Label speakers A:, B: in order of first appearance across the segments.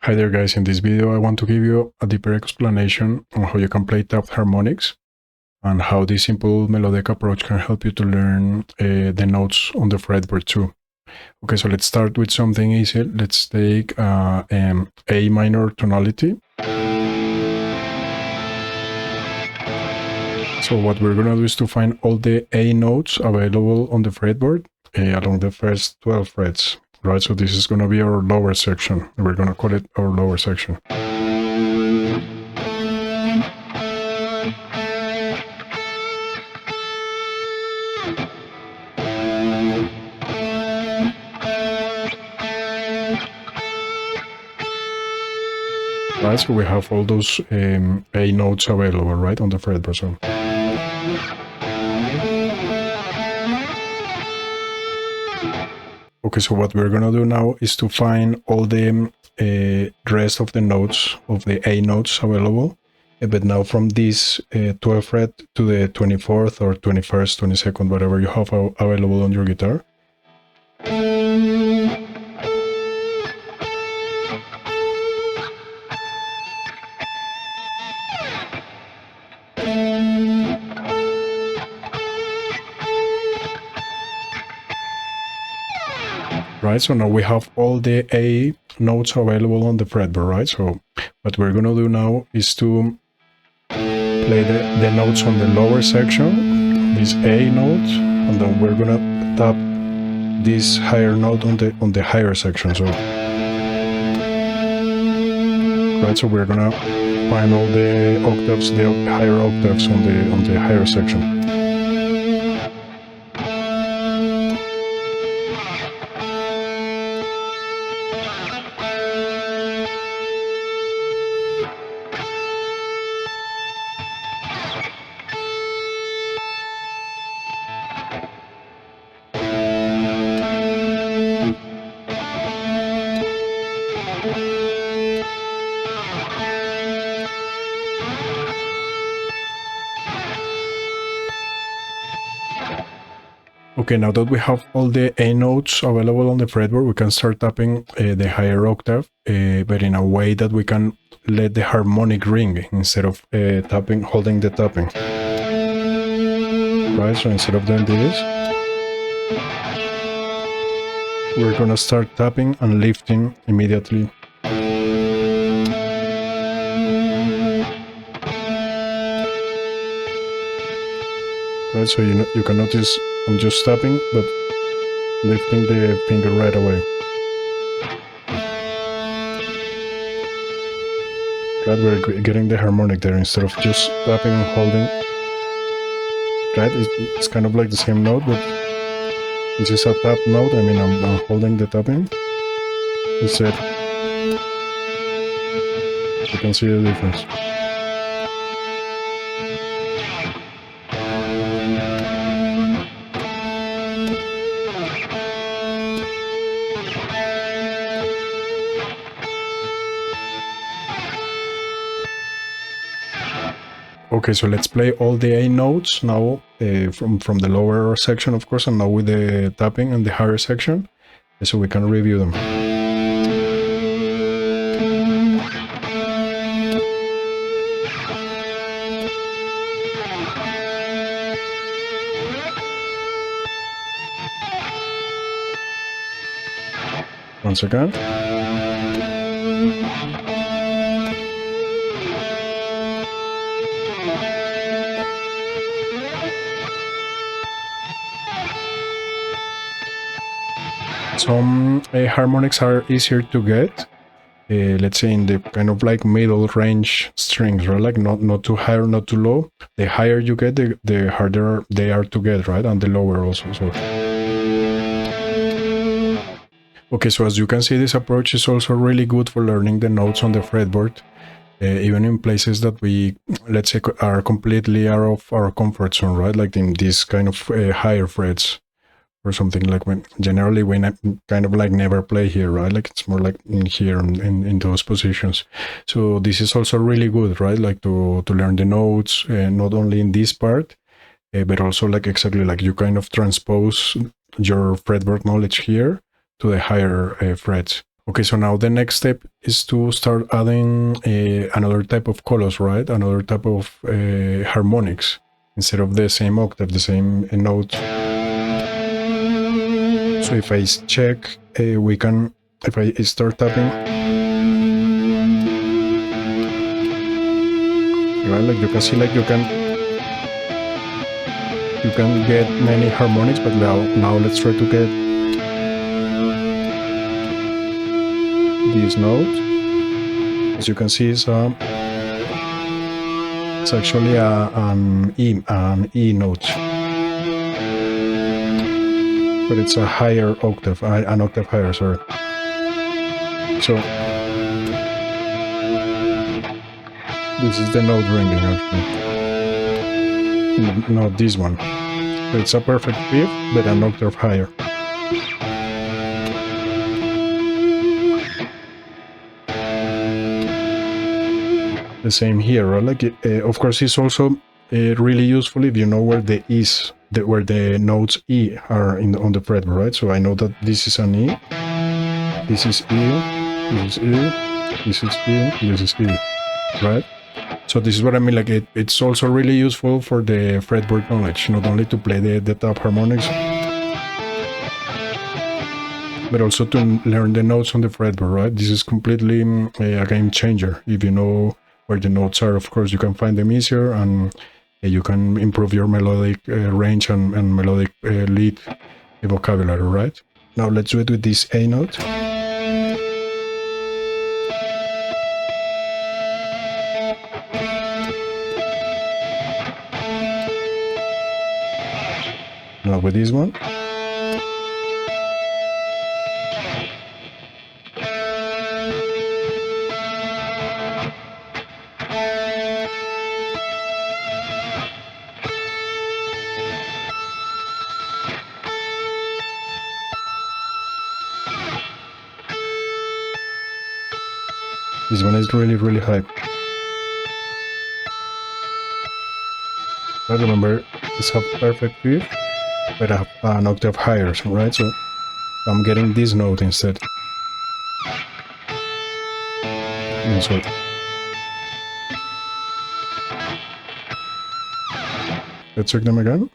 A: Hi there guys, in this video I want to give you a deeper explanation on how you can play tapped harmonics and how this simple melodic approach can help you to learn the notes on the fretboard too. Okay, so let's start with something easy. Let's take A minor tonality. So what we're gonna do is to find all the A notes available on the fretboard along the first 12 frets. Right, so this is going to be our lower section. We're going to call it our lower section. Right, so we have all those A notes available, right, on the fretboard. So okay, so what we're gonna do now is to find all the rest of the notes, of the A notes available, but now from this 12th fret to the 24th or 21st, 22nd, whatever you have available on your guitar. Right, so now we have all the A notes available on the fretboard, right? So what we're gonna do now is to play the notes on the lower section, this A note, and then we're gonna tap this higher note on the higher section. So right, so we're gonna find all the octaves, the higher octaves on the higher section. Okay, now that we have all the A notes available on the fretboard, we can start tapping the higher octave, but in a way that we can let the harmonic ring instead of holding the tapping. Right, so instead of doing this, we're gonna start tapping and lifting immediately. Right, so you can notice I'm just tapping, but lifting the finger right away. Right, we're getting the harmonic there instead of just tapping and holding. Right, it's kind of like the same note, but this is a tap note. I mean, I'm holding the tapping instead. You can see the difference. Okay, so let's play all the A notes now from the lower section, of course, and now with the tapping and the higher section, so we can review them. Once again. Some harmonics are easier to get, let's say in the kind of like middle range strings, right? Like not too high or not too low. The higher you get, the harder they are to get, right? And the lower also. So okay, so as you can see, this approach is also really good for learning the notes on the fretboard, even in places that we, let's say, are completely out of our comfort zone, right? Like in these kind of higher frets or something, like when generally we kind of like never play here, right? Like it's more like in here in those positions. So this is also really good, right? Like to learn the notes, not only in this part, but also like exactly like you kind of transpose your fretboard knowledge here to the higher frets. Okay, so now the next step is to start adding another type of colors, right? Another type of harmonics instead of the same octave, the same note. So if I check, we can, if I start tapping, right? Like you can see, like you can get many harmonics, but now let's try to get this note. As you can see, it's actually an E note, but it's a higher octave, an octave higher, sorry. So this is the note ringing actually. No, this one. So it's a perfect fifth, but an octave higher. The same here, right? Like, of course, it's also really useful if you know where the E's, where the notes E are on the fretboard, right? So I know that this is an E, this is E, this is E, this is E, this is E, right? So this is what I mean, like it's also really useful for the fretboard knowledge, not only to play the top harmonics, but also to learn the notes on the fretboard, right? This is completely a game changer. If you know where the notes are, of course, you can find them easier, and you can improve your melodic range and melodic lead vocabulary, right? Now let's do it with this A note. Now with this one. This one is really, really high. But remember, it's a perfect fifth, but an octave higher, right? So I'm getting this note instead. And so let's check them again.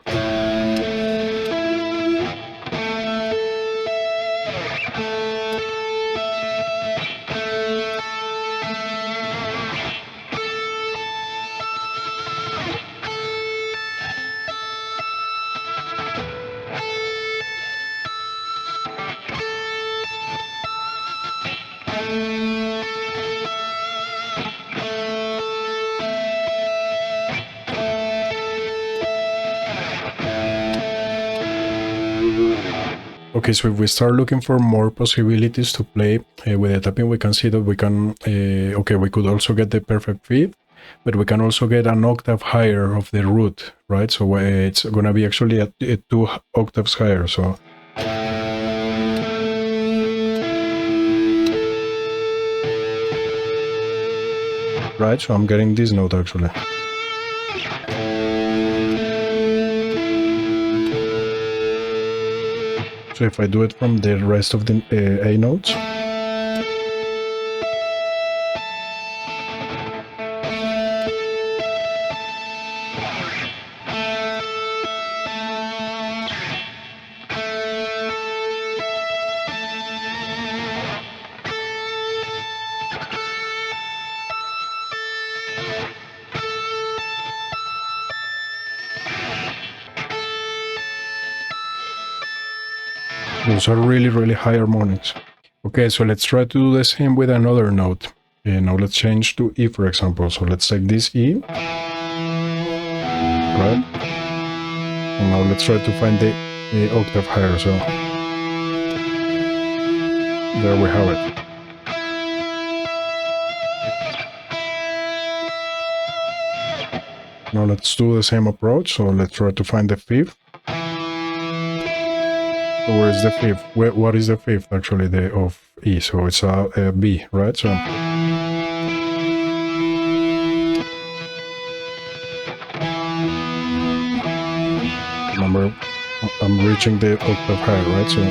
A: Okay, so if we start looking for more possibilities to play with the tapping, we can see that we can, okay, we could also get the perfect fifth, but we can also get an octave higher of the root, right? So it's gonna be actually a 2 octaves higher, so. Right, so I'm getting this note actually. So if I do it from the rest of the A notes, those are really, really high harmonics. Okay, so let's try to do the same with another note. Now let's change to E, for example. So let's take this E, right? And now let's try to find the octave higher. So there we have it. Now let's do the same approach. So let's try to find the fifth. So where is the fifth? What is the fifth actually? The of E. So it's a B, right? So remember, I'm reaching the octave higher, right? So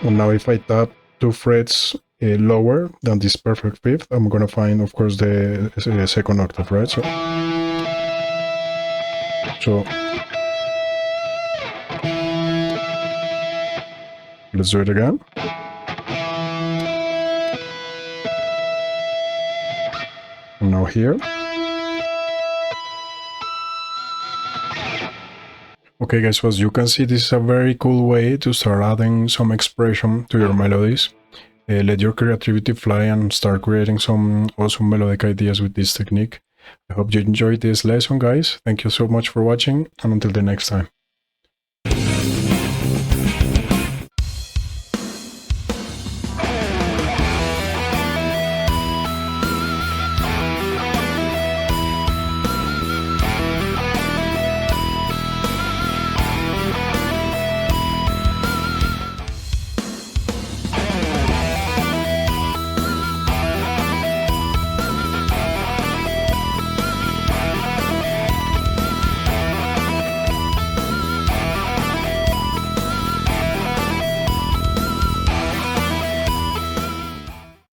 A: And now if I tap 2 frets lower than this perfect fifth, I'm gonna find, of course, the second octave, right? So let's do it again. And now here. Okay guys, so as you can see, this is a very cool way to start adding some expression to your melodies. Let your creativity fly and start creating some awesome melodic ideas with this technique. I hope you enjoyed this lesson, guys. Thank you so much for watching, and until the next time.